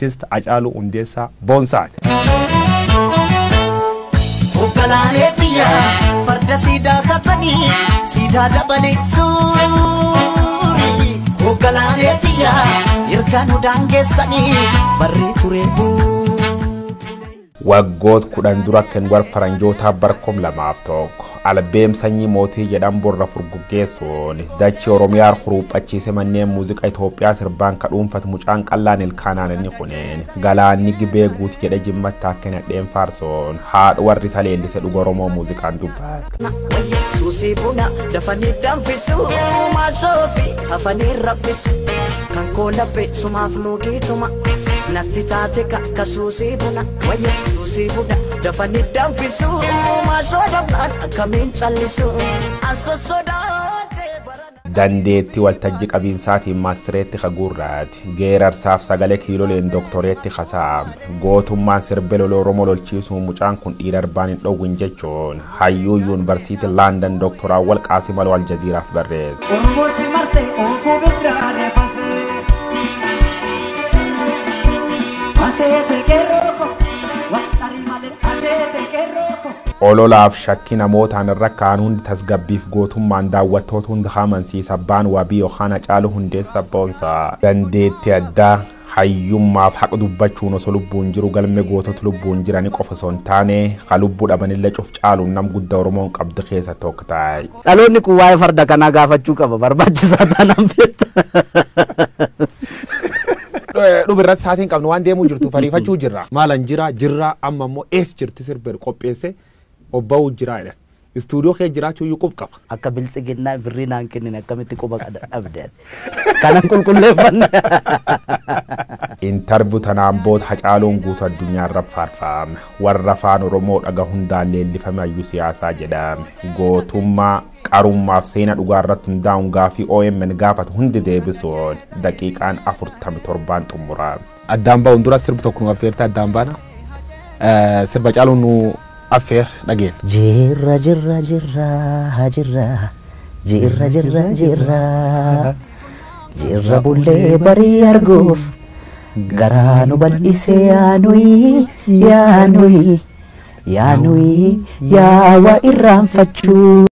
artist Haacaaluu Hundessa Boonsaati. Ogalaaleetiya farda siidaa katanii siidaa dabalee suuri. Ogalaaleetiya hirkaan hudaan geessanii barri turee buu. Waggoot kudhan dura kan war faranjoota barkom lamaaf tokko albeem sanyii mootii jedhan borra furguggeessuun dachii Oromiyaa xuruuphachiise manneen muuziqaa Itoophiyaa sirbaan kadhuunfatu mucaan qallaan ilkaanaan inni kuneen galaanni gibee guuti jedhe jimmatta akka nadheen faarsoon haadha warri isa leellise dhuga Oromoo muuziqaan dubbata. Suusii buna dafanii danfisu maasoofi hafanii raffisu kan koolaphee sumaaf nuugiituma. Natti taate kasuusii buna wayya suusii buna dafanii danfisu maasoodaaf akkamiin callisu asossodaatee barana. Dandeetti waltajji qabiinsaatiin maastireetti kaguurraati geerarsaaf sagalee kiiloleen doktoreetti kasaam gootummaan sirbe loloo Oromoo lolchiisuun mucaan kun dhiirarbaan hin dhowwin jechuun hayyuu yuunivarsiitii Laandan doktoraawwal Qaasimal wal jaziiraaf barreesse. Ormoosi marsee oofuu birraadee ololaaf shakki namootaan irra kaan hundi tasgabbiif gootummaan daawwattoota hunda amansiisa abbaan wabii yookaan Haacaaluu Hundessa Boonsaa dandeetti addaa hayyummaaf haqa dubbachuun osoo lubbuun jiru galme gootota lubbuun jiranii qofa osoo hin taane ka lubbuu dhabanillee cuf caaluun nam guddaa Oromoon qabdu keessa tokko taa'e. Dhaloonni kun waa'ee farda kanaa gaafachuu qaba barbaachisaa taanaan beekta. Dhubirratti saatiin qabnu waan deemuu jirtu fariifachuu jirra. Maalan jirra amma immoo ees jirti sirbeer qopheesse obba'uu jira jedhan. Istuudiyoo kee jiraachuu iyyuu qub qaba. Akka biltsiginnaa birrii naan kennine akkamitti quba dhabdeen. Kanan qulqulleeffanne. Intarviyuu tanaan booda Haacaaluun guutuu addunyaarra faarfame. Warra afaan Oromoo dhaga hundaan leellifame hayyuu siyaasaa jedhame. Gootummaa qarummaaf seena dhugaarratti hundaa'uun gaafii OMN gaafatu hundi deebisuun daqiiqaan 47 xumurame. Addaan ba'uun dura sirba tokko nu affeerte addaan baana. Sirba Haacaaluun nu affeer dhageen. Jirra jirra jirra jirra jirra jirra jirra jirra bullee barii arguuf garaa nu bal'ise yaanuyi yaanuyi yaanuyi yaawa irraanfachuu.